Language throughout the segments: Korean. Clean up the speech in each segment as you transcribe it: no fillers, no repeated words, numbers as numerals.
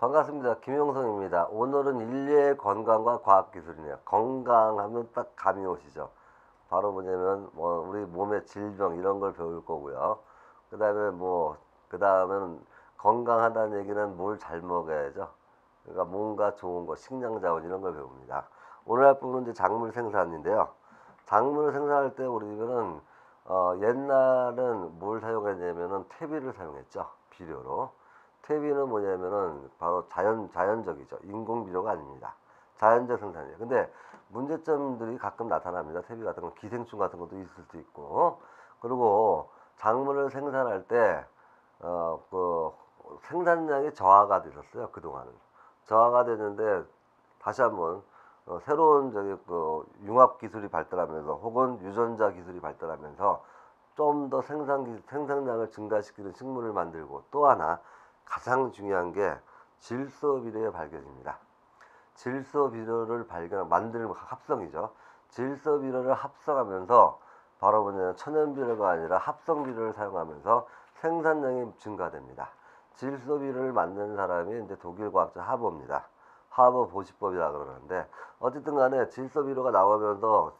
반갑습니다. 김용성입니다. 오늘은 인류의 건강과 과학기술이네요. 건강하면 딱 감이 오시죠. 바로 뭐냐면 우리 몸의 질병 이런 걸 배울 거고요. 그 다음에는 건강하다는 얘기는 뭘 잘 먹어야죠. 그러니까 뭔가 좋은 거, 식량자원 이런 걸 배웁니다. 오늘 할 부분은 이제 작물 생산인데요. 작물을 생산할 때 우리 집에는 옛날은 뭘 사용했냐면은 퇴비를 사용했죠. 비료로. 퇴비는 뭐냐면은 바로 자연적이죠. 인공 비료가 아닙니다. 자연적 생산이에요. 근데 문제점들이 가끔 나타납니다. 퇴비 같은 건 기생충 같은 것도 있을 수 있고. 그리고 작물을 생산할 때 그 생산량이 저하가 되었어요. 그동안은. 저하가 됐는데 다시 한번 새로운 융합 기술이 발달하면서 혹은 유전자 기술이 발달하면서 좀 더 생산량을 증가시키는 식물을 만들고, 또 하나 가장 중요한 게 질소 비료의 발견입니다. 질소 비료를 만들는 합성이죠. 질소 비료를 합성하면서 바로 뭐냐면 천연 비료가 아니라 합성 비료를 사용하면서 생산량이 증가됩니다. 질소 비료를 만드는 사람이 이제 독일 과학자 하버입니다. 하버 보시법이라 그러는데, 어쨌든 간에 질소 비료가 나오면서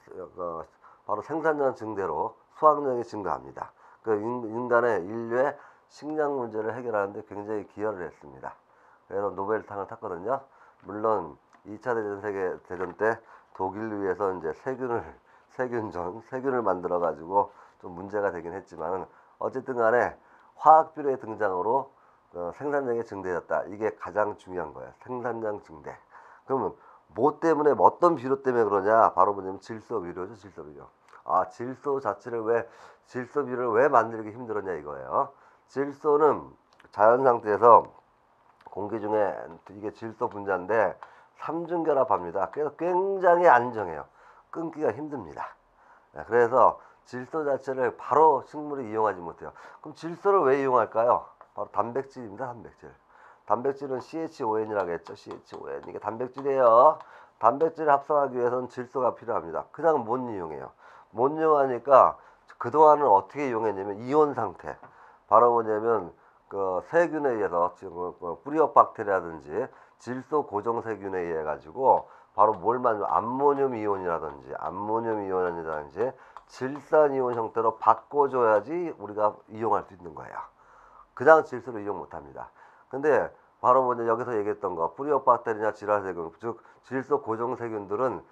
바로 생산량 증대로 수확량이 증가합니다. 그 인류의 식량 문제를 해결하는데 굉장히 기여를 했습니다. 그래서 노벨상을 탔거든요. 물론 2차 세계대전 때 독일을 위해서 이제 세균을 만들어 가지고 좀 문제가 되긴 했지만은, 어쨌든 간에 화학 비료의 등장으로 생산량이 증대했다. 이게 가장 중요한 거예요. 생산량 증대. 그러면 뭐 때문에, 어떤 비료 때문에 그러냐? 바로 뭐냐면 질소 비료죠. 질소 비료. 질소 비료를 왜 만들기 힘들었냐 이거예요. 질소는 자연 상태에서 공기 중에 이게 질소 분자인데 삼중결합합니다. 그래서 굉장히 안정해요. 끊기가 힘듭니다. 그래서 질소 자체를 바로 식물이 이용하지 못해요. 그럼 질소를 왜 이용할까요? 바로 단백질입니다. 단백질은 CHON이라고 했죠. CHON. 이게 단백질이에요. 단백질을 합성하기 위해서는 질소가 필요합니다. 그냥 못 이용해요. 못 이용하니까 그동안은 어떻게 이용했냐면 이온 상태. 바로 뭐냐면 세균에 의해서 지금 뿌리옥 박테리아든지 질소 고정 세균에 의해 가지고 바로 암모늄 이온이라든지 질산 이온 형태로 바꿔줘야지 우리가 이용할 수 있는 거예요. 그냥 질소를 이용 못합니다. 근데 바로 여기서 얘기했던 거, 뿌리옥 박테리아나 질화세균, 즉 질소 고정 세균들은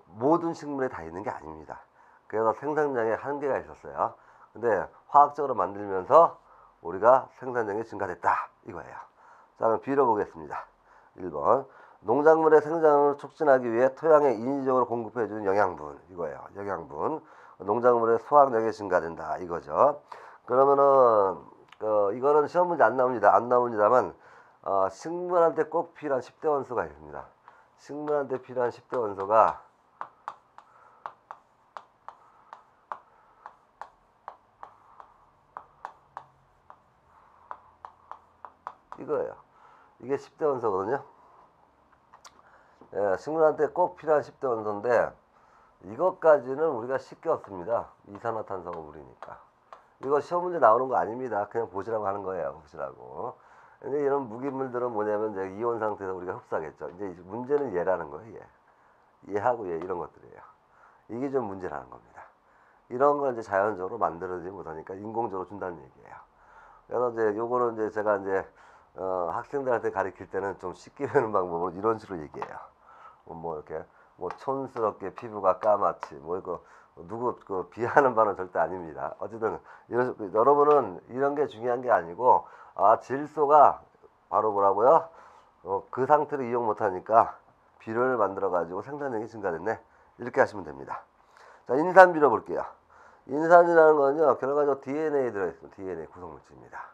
모든 식물에 다 있는 게 아닙니다. 그래서 생산량에 한계가 있었어요. 근데 화학적으로 만들면서 우리가 생산량이 증가됐다 이거예요. 자, 그럼 비료 보겠습니다. 1번, 농작물의 생장을 촉진하기 위해 토양에 인위적으로 공급해주는 영양분, 이거예요. 영양분. 농작물의 수확량이 증가된다 이거죠. 그러면은 이거는 시험 문제 안 나옵니다만 식물한테 꼭 필요한 10대 원소가 있습니다. 식물한테 필요한 10대 원소가 이거예요. 이게 10대 원소거든요. 식물한테 꼭 필요한 10대 원소인데, 이것까지는 우리가 쉽게 얻습니다. 이산화탄소가 물이니까. 이거 시험 문제 나오는 거 아닙니다. 그냥 보시라고 하는 거예요. 보시라고. 근데 이런 무기물들은 뭐냐면 이제 이온 상태에서 우리가 흡수하겠죠. 이제 문제는 얘라는 거예요. 얘하고 얘 이런 것들이에요. 이게 좀 문제라는 겁니다. 이런 걸 이제 자연적으로 만들어지지 못하니까 인공적으로 준다는 얘기예요. 그래서 이제 요거는 이제 제가 이제 학생들한테 가르칠 때는 좀 쉽게 배우는 방법으로 이런 식으로 얘기해요. 이렇게 촌스럽게 피부가 까맣지 이거 누구 비하하는 바는 절대 아닙니다. 어쨌든 여러분은 이런 게 중요한 게 아니고, 질소가 바로 뭐라고요? 그 상태로 이용 못하니까 비료를 만들어 가지고 생산량이 증가됐네, 이렇게 하시면 됩니다. 자, 인산 비료 볼게요. 인산이라는 건요, 결과적으로 DNA 들어있습니다. DNA 구성물질입니다.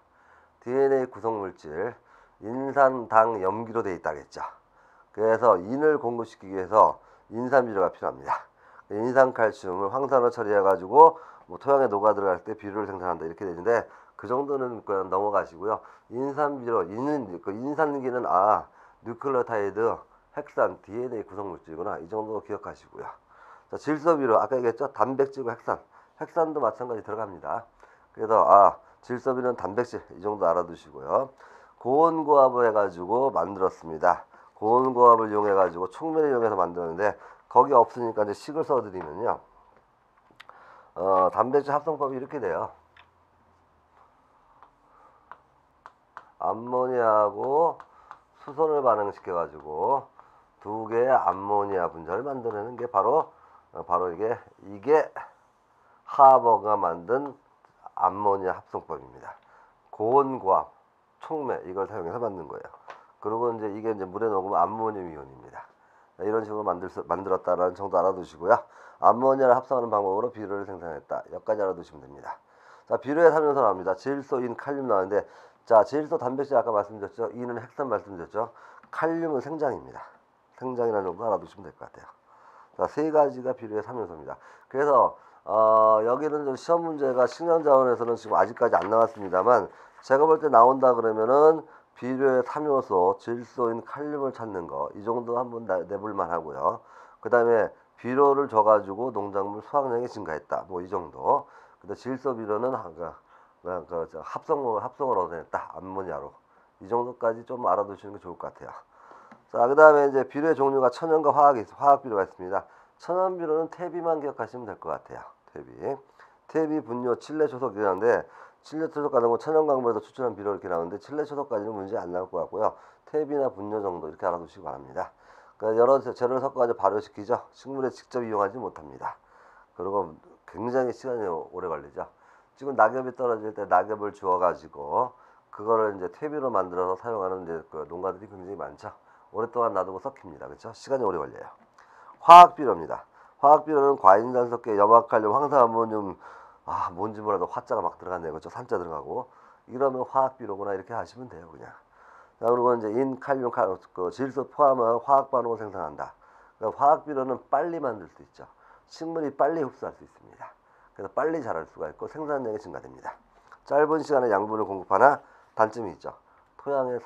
DNA 구성물질, 인산, 당, 염기로 되어 있다겠죠. 그래서 인을 공급시키기 위해서 인산 비료가 필요합니다. 인산 칼슘을 황산으로 처리해 가지고 토양에 녹아 들어갈 때 비료를 생산한다 이렇게 되는데, 그 정도는 그냥 넘어가시고요. 인산 비료, 인산기는 뉴클레오타이드, 핵산, DNA 구성물질이구나, 이 정도 기억하시고요. 자, 질소 비료, 아까 얘기했죠. 단백질과 핵산도 마찬가지 들어갑니다. 그래서 질소 비료는 단백질, 이 정도 알아두시고요. 고온고압을 해가지고 만들었습니다. 고온고압을 이용해가지고 촉매를 이용해서 만드는데 거기 없으니까 이제 식을 써드리면요. 단백질 합성법이 이렇게 돼요. 암모니아하고 수소를 반응시켜가지고 두 개의 암모니아 분자를 만들어내는 게 바로 이게 하버가 만든 암모니아 합성법입니다. 고온고압, 촉매 이걸 사용해서 만든 거예요. 그리고 이제 이게 이제 물에 녹으면 암모늄 이온입니다. 이런 식으로 만들었다는 정도 알아두시고요. 암모니아를 합성하는 방법으로 비료를 생산했다. 여기까지 알아두시면 됩니다. 자, 비료의 3요소 나옵니다. 질소, 인, 칼륨 나오는데, 자, 질소, 단백질 아까 말씀드렸죠. 인은 핵산 말씀드렸죠. 칼륨은 생장입니다. 생장이라는 정도 알아두시면 될 것 같아요. 자, 세 가지가 비료의 3요소입니다. 그래서 여기는 좀 시험 문제가 식량자원에서는 지금 아직까지 안 나왔습니다만, 제가 볼 때 나온다 그러면은 비료의 3요소, 질소인 칼륨을 찾는 거, 이 정도 한번 내볼만 하고요. 그 다음에 비료를 줘가지고 농작물 수확량이 증가했다. 뭐 이 정도. 근데 질소 비료는 합성을 얻어냈다. 암모니아로. 이 정도까지 좀 알아두시는 게 좋을 것 같아요. 자, 그 다음에 이제 비료의 종류가 천연과 화학 비료가 있습니다. 천연 비료는 퇴비만 기억하시면 될 것 같아요. 퇴비, 분뇨, 칠레 초석이라는데, 칠레 초석 같은 거 천연 광물에서 추출한 비료 이렇게 나오는데 칠레 초석까지는 문제 안 나올 것 같고요. 퇴비나 분뇨 정도 이렇게 알아두시기 바랍니다. 그러니까 여러 재료를 섞어가지고 발효시키죠. 식물에 직접 이용하지 못합니다. 그리고 굉장히 시간이 오래 걸리죠. 지금 낙엽이 떨어질 때 낙엽을 주워가지고 그거를 이제 퇴비로 만들어서 사용하는 이제 그 농가들이 굉장히 많죠. 오랫동안 놔두고 썩힙니다. 그렇죠? 시간이 오래 걸려요. 화학비료입니다. 화학비료는 과인산석계, 염화칼륨, 황산암모늄, 뭔지 몰라도 화자가 막 들어갔네요. 그렇죠? 산자 들어가고. 이러면 화학비료구나 이렇게 하시면 돼요. 그냥. 자, 그리고 이제 인, 칼륨, 질소 포함한 화학 반응을 생산한다. 그러니까 화학비료는 빨리 만들 수 있죠. 식물이 빨리 흡수할 수 있습니다. 그래서 빨리 자랄 수가 있고 생산량이 증가됩니다. 짧은 시간에 양분을 공급하나 단점이 있죠. 토양의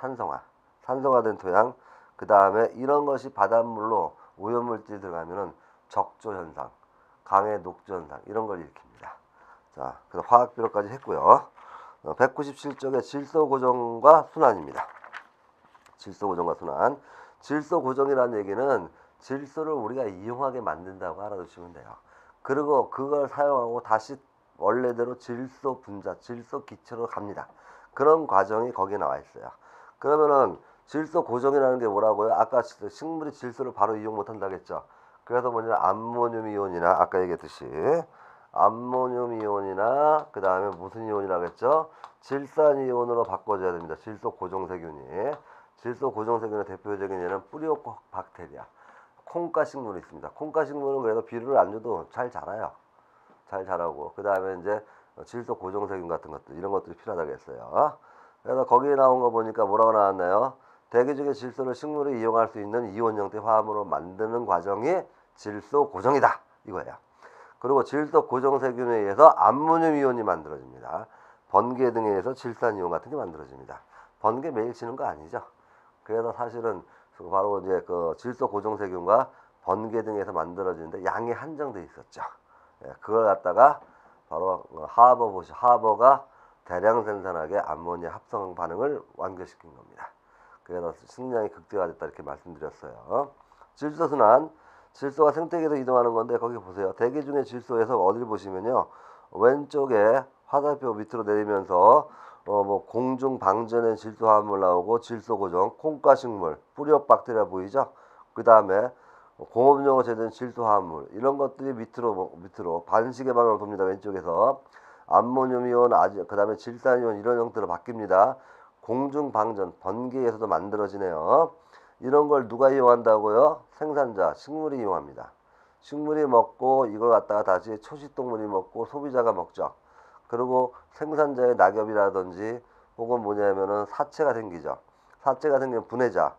산성화된 토양. 그 다음에 이런 것이 바닷물로 오염물질이 들어가면은 적조 현상, 강의 녹조 현상 이런 걸 일으킵니다. 자, 그래서 화학비료까지 했고요. 197쪽의 질소 고정과 순환입니다. 질소 고정과 순환. 질소 고정이라는 얘기는 질소를 우리가 이용하게 만든다고 알아두시면 돼요. 그리고 그걸 사용하고 다시 원래대로 질소 분자, 질소 기체로 갑니다. 그런 과정이 거기에 나와 있어요. 그러면은 질소 고정이라는 게 뭐라고요? 아까 식물이 질소를 바로 이용 못한다고 했죠. 그래서 뭐냐, 암모늄 이온이나 아까 얘기했듯이 암모늄 이온이나 그 다음에 무슨 이온이라고 했죠? 질산 이온으로 바꿔줘야 됩니다. 질소 고정세균이. 질소 고정세균의 대표적인 예는 뿌리옥박테리아. 콩가 식물이 있습니다. 콩가 식물은 그래도 비료를 안 줘도 잘 자라요. 잘 자라고. 그 다음에 이제 질소 고정세균 같은 것들, 이런 것들이 필요하다고 했어요. 그래서 거기에 나온 거 보니까 뭐라고 나왔나요? 대기 중에 질소를 식물이 이용할 수 있는 이온 형태 화합으로 만드는 과정이 질소 고정이다. 이거예요. 그리고 질소 고정세균에 의해서 암모늄 이온이 만들어집니다. 번개 등에 의해서 질산 이온 같은 게 만들어집니다. 번개 매일 치는 거 아니죠. 그래서 사실은 바로 이제 그 질소 고정세균과 번개 등에서 만들어지는데 양이 한정돼 있었죠. 예, 그걸 갖다가 바로 하버가 대량 생산하게 암모니아 합성 반응을 완료시킨 겁니다. 그래서 식량이 극대화됐다 이렇게 말씀드렸어요. 질소 순환, 질소가 생태계에서 이동하는 건데 거기 보세요. 대기 중에 질소에서 어딜 보시면요, 왼쪽에 화살표 밑으로 내리면서 뭐 공중 방전된 질소 화합물 나오고 질소 고정, 콩가식물, 뿌리옥 박테리아 보이죠? 그 다음에 공업용으로 제된 질소 화합물 이런 것들이 밑으로 반시계 방향으로 돕니다. 왼쪽에서 암모늄 이온, 그 다음에 질산 이온 이런 형태로 바뀝니다. 공중 방전, 번개에서도 만들어지네요. 이런 걸 누가 이용한다고요? 생산자, 식물이 이용합니다. 식물이 먹고 이걸 갖다가 다시 초식동물이 먹고 소비자가 먹죠. 그리고 생산자의 낙엽이라든지 혹은 뭐냐면은 사체가 생기죠. 사체가 생기면 분해자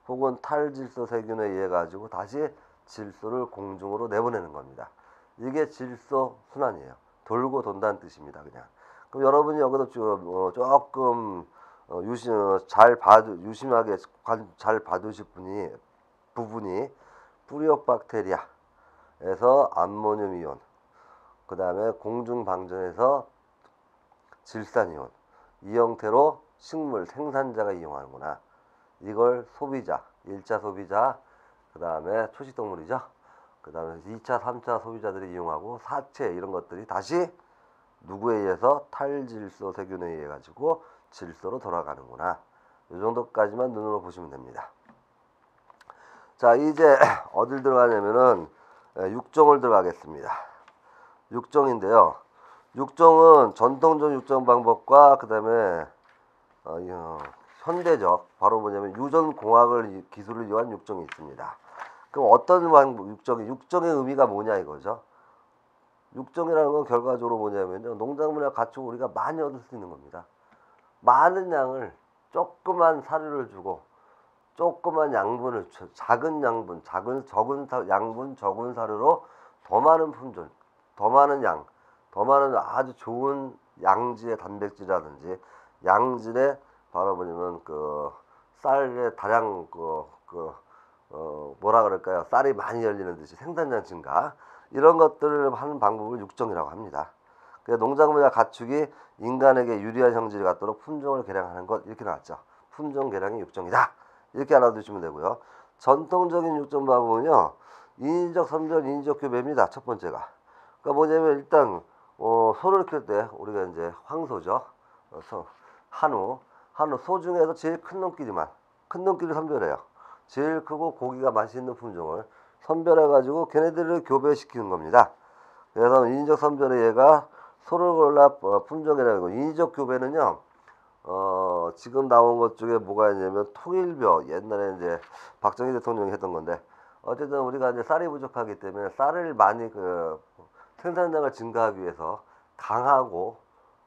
혹은 탈질소 세균에 의해 가지고 다시 질소를 공중으로 내보내는 겁니다. 이게 질소 순환이에요. 돌고 돈다는 뜻입니다. 그냥. 그럼 여러분이 여기서 조금 유심하게 잘 봐두실 부분이 뿌리옥 박테리아에서 암모늄 이온, 그 다음에 공중 방전에서 질산 이온, 이 형태로 식물 생산자가 이용하는구나. 이걸 소비자, 1차 소비자, 그 다음에 초식동물이죠. 그 다음에 2차, 3차 소비자들이 이용하고 4체 이런 것들이 다시 누구에 의해서 탈질소 세균에 의해 가지고 질소로 돌아가는구나. 이 정도까지만 눈으로 보시면 됩니다. 자, 이제 어딜 들어가냐면은 육종을 들어가겠습니다. 육종인데요. 육종은 전통적 육종 방법과 그 다음에 현대적 바로 뭐냐면 유전공학을 기술을 이용한 육종이 있습니다. 그럼 어떤 육종의 의미가 뭐냐 이거죠. 육종이라는 건 결과적으로 뭐냐면요, 농작물이나 가축 우리가 많이 얻을 수 있는 겁니다. 많은 양을 조그만 사료를 주고 조그만 양분을 작은 양분, 적은 양분, 적은 사료로 더 많은 품종, 더 많은 양, 더 많은 아주 좋은 양질의 단백질이라든지 양질의 바로 뭐냐면 그 쌀의 다량 뭐라 그럴까요? 쌀이 많이 열리는 듯이 생산량 증가 이런 것들을 하는 방법을 육종이라고 합니다. 그래서 농작물과 가축이 인간에게 유리한 형질이 갖도록 품종을 개량하는 것 이렇게 나왔죠. 품종 개량이 육종이다. 이렇게 알아두시면 되고요. 전통적인 육종 방법은요. 인위적 선별, 인위적 교배입니다. 첫 번째가. 그러니까 뭐냐면 일단 소를 키울 때 우리가 이제 황소죠. 한우 소 중에서 제일 큰 놈끼리 선별해요. 제일 크고 고기가 맛있는 품종을 선별해가지고 걔네들을 교배시키는 겁니다. 그래서 인위적 선별의 얘가 소를 골라 품종이라고. 인위적 교배는요. 지금 나온 것 중에 뭐가 있냐면 통일벼 옛날에 이제 박정희 대통령이 했던 건데 어쨌든 우리가 이제 쌀이 부족하기 때문에 쌀을 많이 생산량을 증가하기 위해서 강하고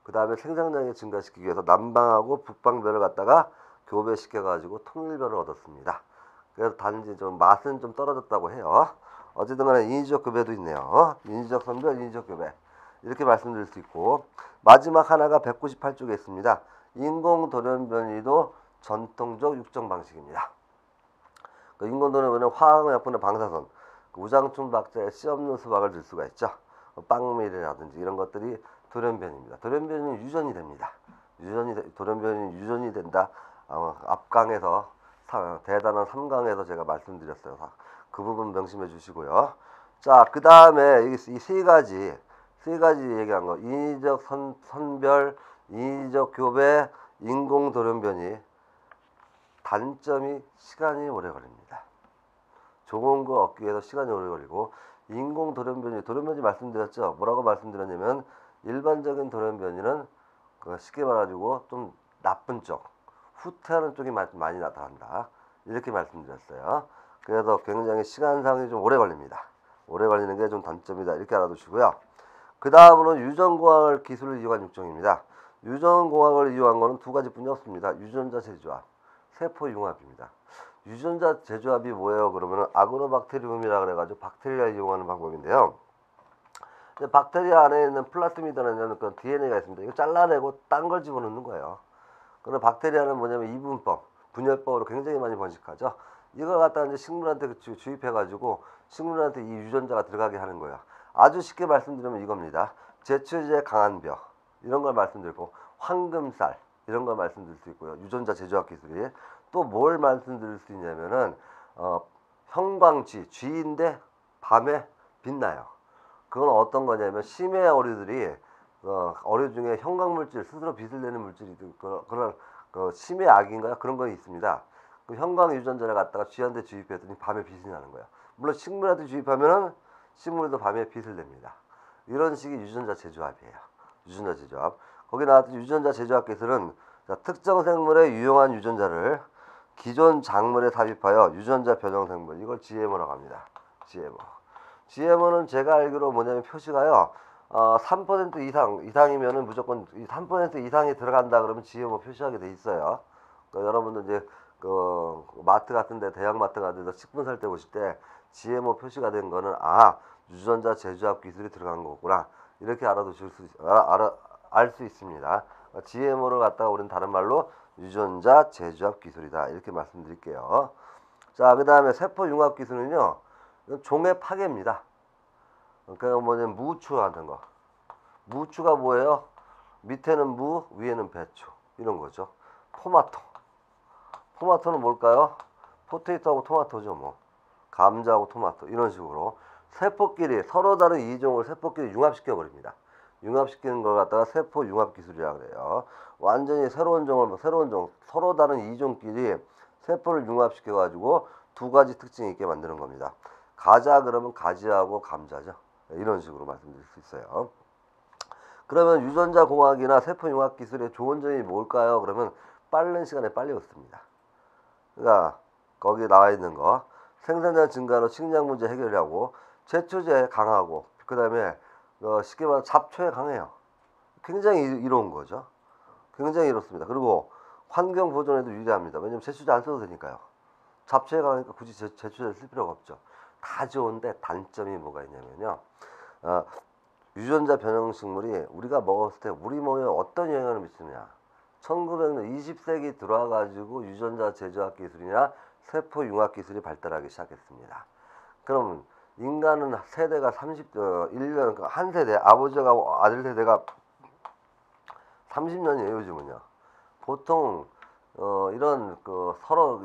그 다음에 생산량을 증가시키기 위해서 남방하고 북방벼를 갖다가 교배시켜 가지고 통일벼를 얻었습니다. 그래서 단지 좀 맛은 좀 떨어졌다고 해요. 어쨌든 간에 인위적 교배도 있네요. 인위적 선별, 인위적 교배 이렇게 말씀드릴 수 있고 마지막 하나가 198쪽에 있습니다. 인공 돌연변이도 전통적 육종 방식입니다. 인공 돌연변이는 화학약분의 방사선, 우장충 박자에 씨 없는 수박을 줄 수가 있죠. 빵밀이라든지 이런 것들이 돌연변입니다. 돌연변이는 유전이 됩니다. 돌연변이 유전이 된다. 앞강에서 대단한 3강에서 제가 말씀드렸어요. 그 부분 명심해 주시고요. 자, 그 다음에 이 세 가지 얘기한 거 인위적 선별, 인위적 교배, 인공 돌연변이 단점이 시간이 오래 걸립니다. 좋은 거 얻기 위해서 시간이 오래 걸리고 인공 돌연변이 말씀드렸죠. 뭐라고 말씀드렸냐면 일반적인 돌연변이는 쉽게 말해가지고 좀 나쁜 쪽, 후퇴하는 쪽이 많이 나타난다. 이렇게 말씀드렸어요. 그래서 굉장히 시간상이 좀 오래 걸립니다. 오래 걸리는 게 좀 단점이다. 이렇게 알아두시고요. 그 다음으로는 유전공학 기술을 이용한 육종입니다. 유전공학을 이용한 것은 두 가지뿐이 없습니다. 유전자 재조합, 세포융합입니다. 유전자 재조합이 뭐예요? 그러면 아그로박테리움이라 그래가지고 박테리아 이용하는 방법인데요. 박테리아 안에 있는 플라스미드라는 그 DNA가 있습니다. 이거 잘라내고 딴 걸 집어넣는 거예요. 그럼 박테리아는 뭐냐면 이분법, 분열법으로 굉장히 많이 번식하죠. 이걸 갖다가 이제 식물한테 주입해가지고 식물한테 이 유전자가 들어가게 하는 거예요. 아주 쉽게 말씀드리면 이겁니다. 제초제 강한 벼 이런 걸 말씀드리고 황금쌀 이런 걸 말씀드릴 수 있고요. 유전자 제조학 기술이 또 뭘 말씀드릴 수 있냐면은 형광쥐 쥐인데 밤에 빛나요. 그건 어떤 거냐면 심해 어류들이 어류 중에 형광물질 스스로 빛을 내는 물질이 그런 심해 악인가요? 그런 거 있습니다. 그 형광 유전자를 갖다가 쥐한테 주입했더니 밤에 빛이 나는 거예요. 물론 식물한테 주입하면은 식물도 밤에 빛을 냅니다. 이런 식의 유전자 제조합이에요. 유전자 제조합. 거기 나왔던 유전자 제조합 기술은 특정 생물의 유용한 유전자를 기존 작물에 삽입하여 유전자 변형 생물 이걸 GMO라고 합니다. GMO는 제가 알기로 뭐냐면 표시가요. 3% 이상이면은 무조건 3% 이상이 들어간다 그러면 GMO 표시하게 돼 있어요. 그러니까 여러분들 이제 마트 같은데 대형 마트 같은 데서 식품 살 때 보실 때 GMO 표시가 된 거는 유전자 제조합 기술이 들어간 거구나 이렇게 알 수 있습니다. GMO를 갖다가 우리는 다른 말로 유전자 제조합 기술이다 이렇게 말씀드릴게요. 자, 그 다음에 세포융합 기술은요 종의 파괴입니다. 그러니까 뭐냐면 무추 같은 거. 무추가 뭐예요? 밑에는 무, 위에는 배추 이런 거죠. 토마토. 토마토는 뭘까요? 포테이토하고 토마토죠. 뭐 감자하고 토마토 이런 식으로 세포끼리 서로 다른 이종을 세포끼리 융합시켜 버립니다. 융합시키는 걸 갖다가 세포 융합 기술이라고 그래요. 완전히 새로운 종을 새로운 종 서로 다른 이종끼리 세포를 융합시켜 가지고 두 가지 특징이 있게 만드는 겁니다. 가자 그러면 가지하고 감자죠. 이런 식으로 말씀드릴 수 있어요. 그러면 유전자 공학이나 세포 융합 기술의 좋은 점이 뭘까요? 그러면 빠른 시간에 빨리 얻습니다. 그러니까 거기 나와 있는 거 생산량 증가로 식량 문제 해결하고 제초제에 강하고 그 다음에 쉽게 말해 잡초에 강해요. 굉장히 이로운 거죠. 굉장히 이롭습니다. 그리고 환경 보존에도 유리합니다. 왜냐면 제초제 안 써도 되니까요. 잡초에 강하니까 굳이 제초제를 쓸 필요가 없죠. 다 좋은데 단점이 뭐가 있냐면요. 유전자 변형 식물이 우리가 먹었을 때 우리 몸에 어떤 영향을 미치느냐. 1900년 20세기 들어와가지고 유전자 제조학 기술이나 세포 융합 기술이 발달하기 시작했습니다. 그럼 인간은 세대가 1년 한 세대 아버지가 아들 세대가 30년이에요. 요즘은요. 보통 이런 서로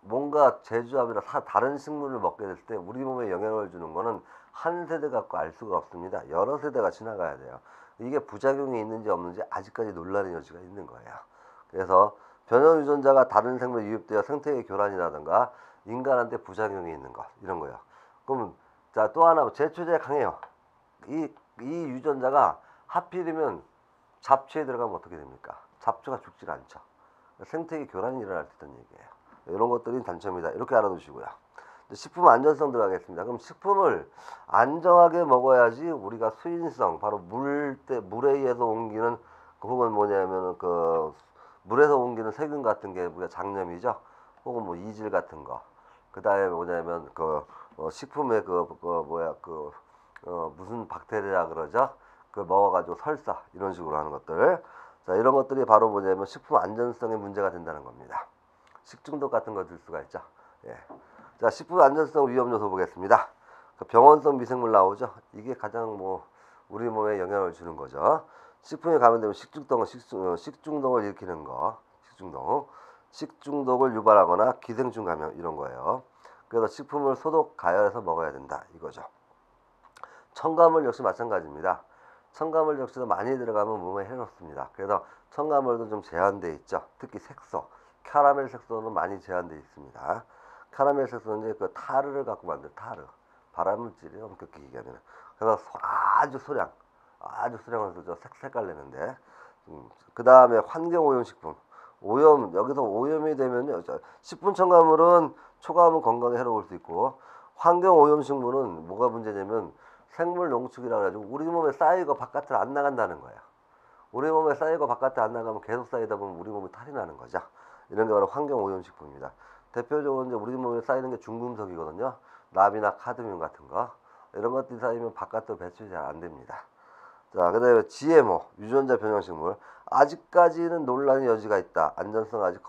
뭔가 제조합이나 다른 식물을 먹게 됐을 때 우리 몸에 영향을 주는 거는 한 세대 갖고 알 수가 없습니다. 여러 세대가 지나가야 돼요. 이게 부작용이 있는지 없는지 아직까지 논란의 여지가 있는 거예요. 그래서 변형 유전자가 다른 생물에 유입되어 생태계 교란이라든가 인간한테 부작용이 있는 것 이런 거예요. 그럼 자 또 하나 제초제에 강해요. 이 유전자가 하필이면 잡초에 들어가면 어떻게 됩니까? 잡초가 죽질 않죠. 생태계 교란이 일어날 수 있다는 얘기예요. 이런 것들이 단점이다. 이렇게 알아두시고요. 식품 안전성 들어가겠습니다. 그럼 식품을 안정하게 먹어야지 우리가 수인성, 바로 물에 의해서 옮기는 혹은 뭐냐면 물에서 옮기는 세균 같은 게 우리가 장염이죠. 혹은 뭐 이질 같은 거. 그다음에 뭐냐면 식품에 무슨 박테리아 그러죠? 먹어가지고 설사 이런 식으로 하는 것들. 자 이런 것들이 바로 뭐냐면 식품 안전성에 문제가 된다는 겁니다. 식중독 같은 거 들 수가 있죠. 예. 자, 식품 안전성 위험 요소 보겠습니다. 병원성 미생물 나오죠. 이게 가장 우리 몸에 영향을 주는 거죠. 식품에 감염되면 식중독을 일으키는 거, 식중독을 유발하거나 기생충 감염 이런 거예요. 그래서 식품을 소독 가열해서 먹어야 된다 이거죠. 첨가물 역시 마찬가지입니다. 첨가물 역시도 많이 들어가면 몸에 해롭습니다. 그래서 첨가물도 좀 제한돼 있죠. 특히 색소, 캐러멜 색소는 많이 제한돼 있습니다. 캐러멜 색소는 이제 타르를 갖고 만든 타르, 발암물질이에요. 엄격히 얘기하면. 그래서 아주 소량을 써서 색깔 내는데. 그 다음에 환경 오염 식품. 여기서 오염이 되면요. 식품 첨가물은 초과하면 건강에 해로울 수 있고, 환경 오염 식물은 뭐가 문제냐면 생물 농축이라 그래가지고 우리 몸에 쌓이고 바깥으로 안 나간다는 거예요. 우리 몸에 쌓이고 바깥에 안 나가면 계속 쌓이다 보면 우리 몸에 탈이 나는 거죠. 이런 게 바로 환경 오염 식품입니다. 대표적으로 이제 우리 몸에 쌓이는 게 중금속이거든요. 납이나 카드뮴 같은 거. 이런 것들이 쌓이면 바깥으로 배출이 잘 안 됩니다. 자, 그 다음에 GMO, 유전자 변형식물. 아직까지는 논란의 여지가 있다. 안전성 아직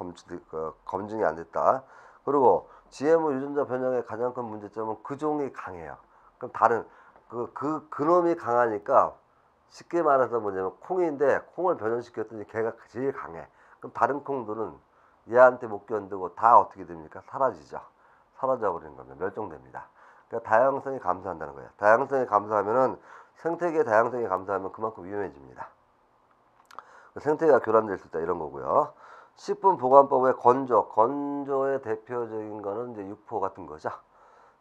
검증이 안 됐다. 그리고 GMO 유전자 변형의 가장 큰 문제점은 그 종이 강해요. 그럼 다른, 그놈이 강하니까 쉽게 말해서 뭐냐면 콩인데 콩을 변형시켰더니 걔가 제일 강해. 그럼 다른 콩들은 얘한테 못 견디고 다 어떻게 됩니까? 사라지죠. 사라져버리는 겁니다. 멸종됩니다. 그러니까 다양성이 감소한다는 거예요. 다양성이 감소하면은 생태계 다양성이 감소하면 그만큼 위험해집니다. 생태계가 교란될 수 있다 이런 거고요. 식품보관법의 건조의 대표적인 거는 이제 육포 같은 거죠.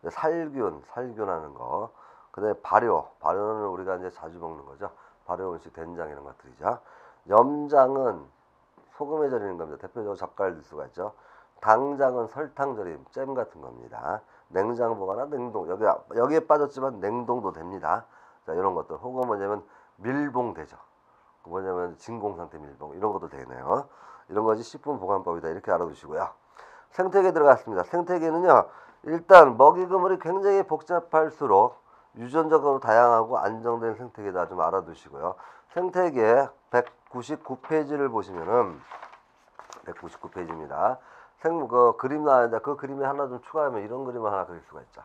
살균하는 거. 그다음에 발효는 우리가 이제 자주 먹는 거죠. 발효 음식 된장 이런 것들이죠. 염장은 소금에 절이는 겁니다. 대표적으로 젓갈 넣을 수가 있죠. 당장은 설탕 절임, 잼 같은 겁니다. 냉장 보관이나 냉동 여기에 빠졌지만 냉동도 됩니다. 자 이런 것들 혹은 뭐냐면 밀봉 되죠. 뭐냐면 진공 상태 밀봉 이런 것도 되네요. 이런 것이 식품 보관법이다 이렇게 알아두시고요. 생태계 들어갔습니다. 생태계는요 일단 먹이 그물이 굉장히 복잡할수록 유전적으로 다양하고 안정된 생태계다 좀 알아두시고요. 생태계 199페이지를 보시면은 199페이지입니다. 그림 나왔는데 그 그림에 하나 좀 추가하면 이런 그림을 하나 그릴 수가 있죠.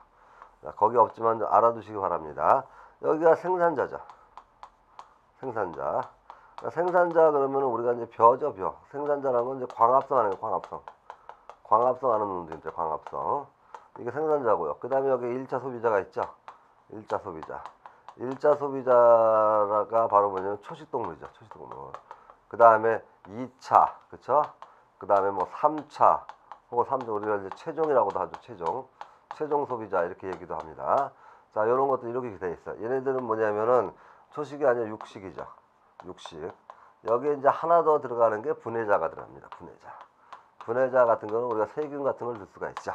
자, 거기 없지만 좀 알아두시기 바랍니다. 여기가 생산자죠. 생산자. 그러니까 생산자 그러면 우리가 이제 벼죠, 벼. 생산자라는 건 이제 광합성 하는 거, 광합성. 광합성 하는 놈들이죠, 광합성. 이게 생산자고요. 그 다음에 여기 1차 소비자가 있죠. 1차 소비자. 1차 소비자가 바로 뭐냐면 초식동물이죠, 초식동물. 그 다음에 2차, 그쵸? 그 다음에 뭐 3차, 혹은 3차, 우리가 이제 최종이라고도 하죠, 최종. 최종 소비자, 이렇게 얘기도 합니다. 자, 이런 것도 이렇게 돼 있어요. 얘네들은 뭐냐면은 초식이 아니라 육식이죠. 육식. 여기에 이제 하나 더 들어가는 게 분해자가 들어갑니다. 분해자. 분해자 같은 거는 우리가 세균 같은 걸 넣을 수가 있죠.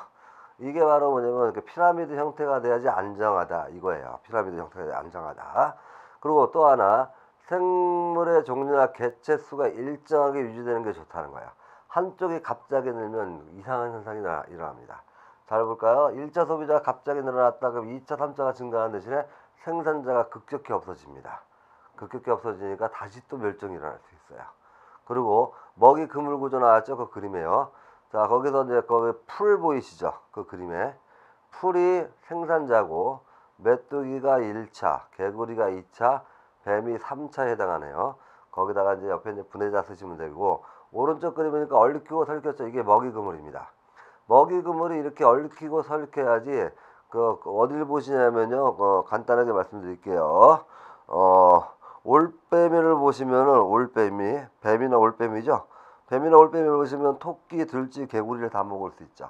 이게 바로 뭐냐면 이렇게 피라미드 형태가 돼야지 안정하다 이거예요. 피라미드 형태가 돼야 안정하다. 그리고 또 하나 생물의 종류나 개체 수가 일정하게 유지되는 게 좋다는 거예요. 한쪽이 갑자기 늘면 이상한 현상이 일어납니다. 잘 볼까요? 1차 소비자가 갑자기 늘어났다 그럼 2차, 3차가 증가하는 대신에 생산자가 급격히 없어집니다. 급격히 없어지니까 다시 또 멸종이 일어날 수 있어요. 그리고 먹이 그물 구조 나왔죠? 그 그림에요. 자, 거기서 이제 거기 풀 보이시죠? 그 그림에. 풀이 생산자고 메뚜기가 1차, 개구리가 2차, 뱀이 3차에 해당하네요. 거기다가 이제 옆에 이제 분해자 쓰시면 되고 오른쪽 그림이니까 얽히고 설켰죠. 이게 먹이 그물입니다. 먹이 그물이 이렇게 얽히고 설켜야지 그 어디를 보시냐면요. 간단하게 말씀드릴게요. 올빼미를 보시면은 올빼미, 뱀이나 올빼미죠. 뱀이나 올빼미를 보시면 토끼, 들쥐, 개구리를 다 먹을 수 있죠.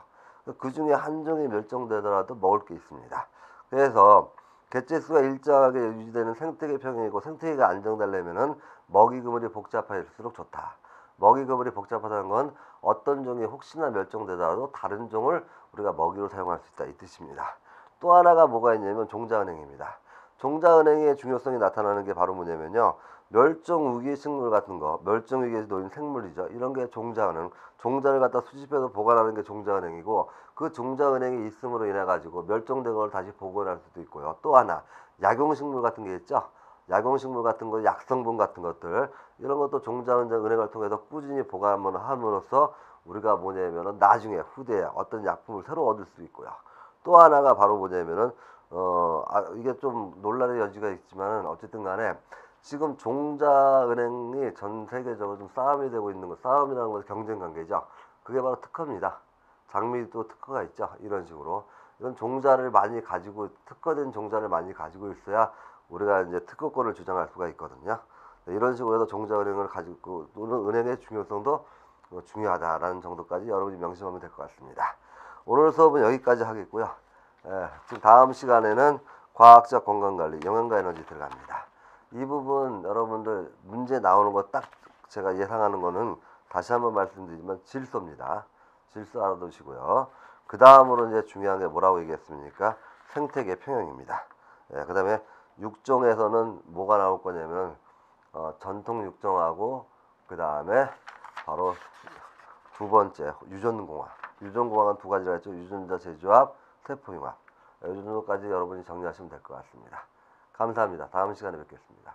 그 중에 한 종이 멸종되더라도 먹을 게 있습니다. 그래서 개체수가 일정하게 유지되는 생태계 평형이고 생태계가 안정되려면은 먹이 그물이 복잡할수록 좋다. 먹이 그물이 복잡하다는 건 어떤 종이 혹시나 멸종되더라도 다른 종을 우리가 먹이로 사용할 수 있다 이 뜻입니다. 또 하나가 뭐가 있냐면 종자은행입니다. 종자은행의 중요성이 나타나는 게 바로 뭐냐면요. 멸종위기 식물 같은 거, 멸종위기에 놓인 생물이죠. 이런 게 종자은행. 종자를 갖다 수집해서 보관하는 게 종자은행이고 그 종자은행이 있음으로 인해 가지고 멸종된 걸 다시 복원할 수도 있고요. 또 하나 약용식물 같은 게 있죠. 약용식물 같은 거, 약성분 같은 것들 이런 것도 종자은행을 통해서 꾸준히 보관함으로써 우리가 뭐냐면은 나중에 후대에 어떤 약품을 새로 얻을 수 있고요. 또 하나가 바로 뭐냐면은 이게 좀 논란의 여지가 있지만은 어쨌든 간에 지금 종자은행이 전 세계적으로 좀 싸움이 되고 있는 거, 싸움이라는 것은 경쟁 관계죠. 그게 바로 특허입니다. 장미도 특허가 있죠. 이런 식으로. 이런 종자를 많이 가지고, 특허된 종자를 많이 가지고 있어야 우리가 이제 특허권을 주장할 수가 있거든요. 이런 식으로 해서 종자은행을 가지고, 또는 은행의 중요성도 중요하다라는 정도까지 여러분이 명심하면 될 것 같습니다. 오늘 수업은 여기까지 하겠고요. 지금 다음 시간에는 과학적 건강관리, 영양과 에너지 들어갑니다. 이 부분 여러분들 문제 나오는 거 딱 제가 예상하는 거는 다시 한번 말씀드리지만 질소입니다. 질소 알아두시고요. 그 다음으로 이제 중요한 게 뭐라고 얘기했습니까? 생태계 평형입니다. 그 다음에 육종에서는 뭐가 나올 거냐면 전통 육종하고 그 다음에 바로 두 번째 유전공학. 유전공학은 두 가지라 했죠. 유전자 재조합, 세포융합. 이 정도까지 여러분이 정리하시면 될 것 같습니다. 감사합니다. 다음 시간에 뵙겠습니다.